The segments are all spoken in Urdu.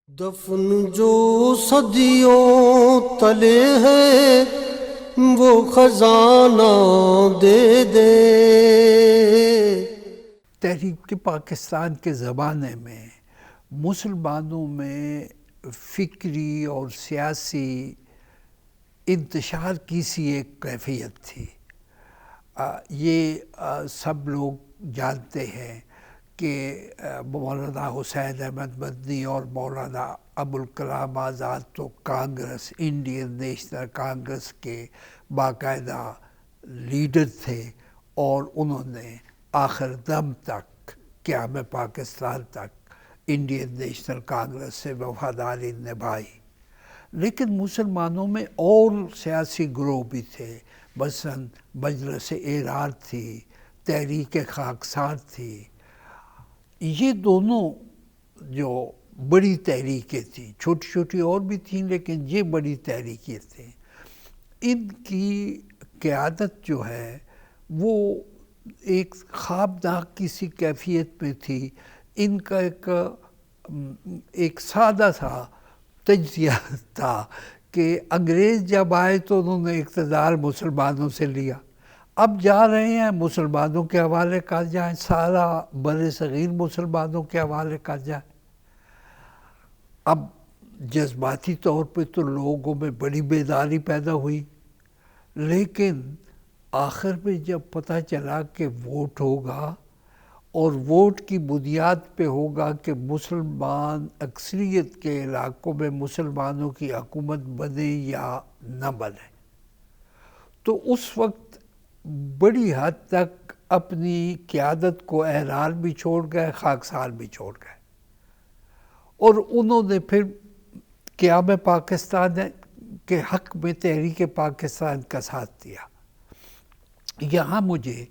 دفن جو صدیوں تلے ہے وہ خزانہ دے دے۔ تحریک پاکستان کے زمانے میں مسلمانوں میں فکری اور سیاسی انتشار کی سی ایک کیفیت تھی۔ یہ سب لوگ جانتے ہیں کہ مولانا حسین احمد مدنی اور مولانا ابوالکلام آزاد تو کانگریس، انڈین نیشنل کانگریس کے باقاعدہ لیڈر تھے، اور انہوں نے آخر دم تک، قیام پاکستان تک انڈین نیشنل کانگریس سے وفاداری نبھائی۔ لیکن مسلمانوں میں اور سیاسی گروہ بھی تھے، مثلاً مجلس ایران تھی، تحریک خاکسار تھی۔ یہ دونوں جو بڑی تحریکیں تھیں، چھوٹی چھوٹی اور بھی تھیں لیکن یہ بڑی تحریکیں تھیں، ان کی قیادت جو ہے وہ ایک خوابناک کسی کیفیت میں تھی۔ ان کا ایک سادہ سا تجزیہ تھا کہ انگریز جب آئے تو انہوں نے اقتدار مسلمانوں سے لیا، اب جا رہے ہیں مسلمانوں کے حوالے کر جائیں، سارا بر صغیر مسلمانوں کے حوالے کر جائیں۔ اب جذباتی طور پہ تو لوگوں میں بڑی بیداری پیدا ہوئی، لیکن آخر میں جب پتہ چلا کہ ووٹ ہوگا اور ووٹ کی بنیاد پہ ہوگا کہ مسلمان اکثریت کے علاقوں میں مسلمانوں کی حکومت بنے یا نہ بنے، تو اس وقت بڑی حد تک اپنی قیادت کو احرار بھی چھوڑ گئے، خاکسار بھی چھوڑ گئے، اور انہوں نے پھر قیام پاکستان کے حق میں تحریک پاکستان کا ساتھ دیا۔ یہاں مجھے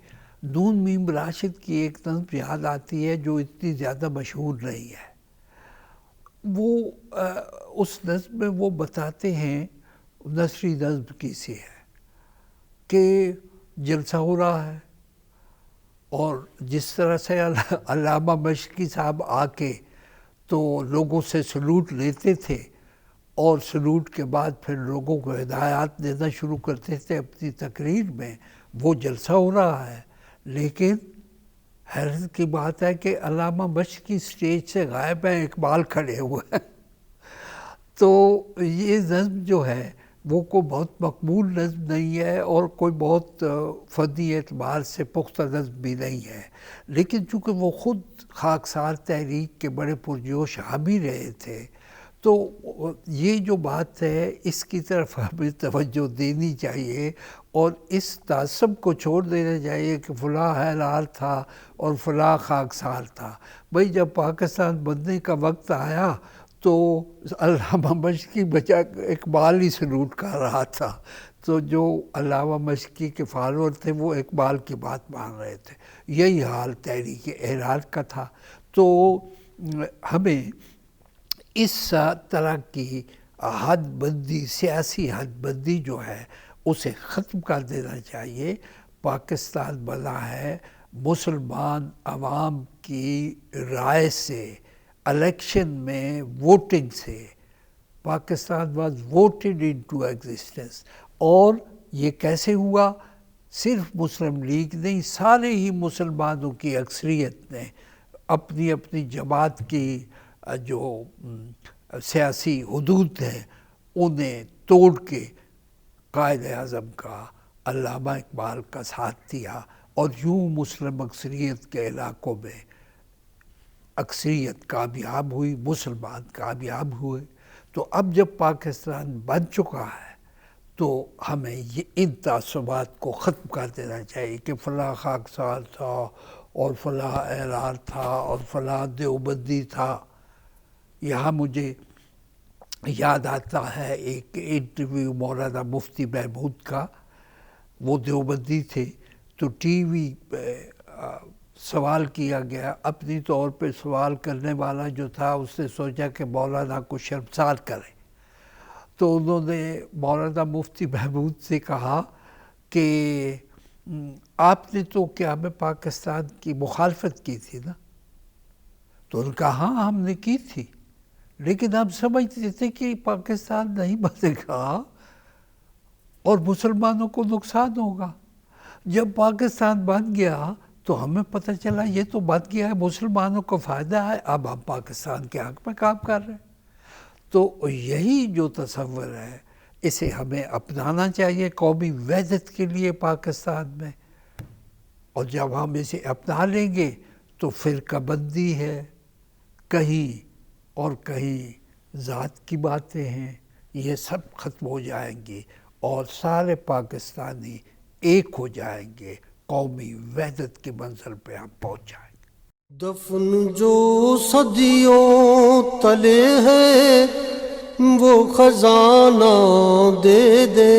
نون میم راشد کی ایک نظم یاد آتی ہے جو اتنی زیادہ مشہور نہیں ہے۔ وہ اس نظم میں وہ بتاتے ہیں، نثری نظم کی سی ہے، کہ جلسہ ہو رہا ہے اور جس طرح سے علامہ مشرقی صاحب آ کے تو لوگوں سے سلوٹ لیتے تھے، اور سلوٹ کے بعد پھر لوگوں کو ہدایات دینا شروع کرتے تھے اپنی تقریر میں، وہ جلسہ ہو رہا ہے، لیکن حیرت کی بات ہے کہ علامہ مشرقی اسٹیج سے غائب ہیں، اقبال کھڑے ہوئے ہیں۔ تو یہ نظم جو ہے وہ کوئی بہت مقبول نظم نہیں ہے اور کوئی بہت فنی اعتبار سے پختہ نظم بھی نہیں ہے، لیکن چونکہ وہ خود خاکسار تحریک کے بڑے پرجوش حامی رہے تھے، تو یہ جو بات ہے اس کی طرف ہمیں توجہ دینی چاہیے، اور اس تعصب کو چھوڑ دینا چاہیے کہ فلاں حیران تھا اور فلاں خاکسار تھا۔ بھئی جب پاکستان بننے کا وقت آیا تو علامہ مشرقی بجا اقبال ہی سلوٹ کر رہا تھا، تو جو علامہ مشرقی کے فالوور تھے وہ اقبال کی بات مان رہے تھے۔ یہی حال تحریک ایران کا تھا۔ تو ہمیں اس طرح کی حد بندی، سیاسی حد بندی جو ہے اسے ختم کر دینا چاہیے۔ پاکستان بنا ہے مسلمان عوام کی رائے سے، الیکشن میں ووٹنگ سے۔ Pakistan was voted into existence, اور یہ کیسے ہوا؟ صرف مسلم لیگ نہیں، سارے ہی مسلمانوں کی اکثریت نے اپنی اپنی جماعت کی جو سیاسی حدود ہیں انہیں توڑ کے قائد اعظم کا، علامہ اقبال کا ساتھ دیا، اور یوں مسلم اکثریت کے علاقوں میں اکثریت کامیاب ہوئی، مسلمان کامیاب ہوئے۔ تو اب جب پاکستان بن چکا ہے تو ہمیں یہ ان تعصبات کو ختم کر دینا چاہیے کہ فلاں خاکسار تھا اور فلاں احرار تھا اور فلاں دیوبندی تھا۔ یہاں مجھے یاد آتا ہے ایک انٹرویو مولانا مفتی محمود کا، وہ دیوبندی تھے، تو ٹی وی پہ سوال کیا گیا، اپنی طور پہ سوال کرنے والا جو تھا اس نے سوچا کہ مولانا کو شرمسار کرے، تو انہوں نے مولانا مفتی محمود سے کہا کہ آپ نے تو قیام پاکستان کی مخالفت کی تھی نا؟ تو انہوں نے کہا ہاں ہم نے کی تھی، لیکن ہم سمجھتے تھے کہ پاکستان نہیں بنے گا اور مسلمانوں کو نقصان ہوگا. جب پاکستان بن گیا تو ہمیں پتہ چلا یہ تو بن گیا ہے، مسلمانوں کو فائدہ ہے، اب ہم پاکستان کے حق میں کام کر رہے ہیں. تو یہی جو تصور ہے اسے ہمیں اپنانا چاہیے قومی وحدت کے لیے پاکستان میں. اور جب ہم اسے اپنا لیں گے تو فرقہ بندی ہے کہیں اور کہیں ذات کی باتیں ہیں، یہ سب ختم ہو جائیں گی اور سارے پاکستانی ایک ہو جائیں گے، قومی وحدت کی منزل پہ ہم پہنچ جائیں گے. دفن جو صدیوں تلے ہے وہ خزانہ دے دے.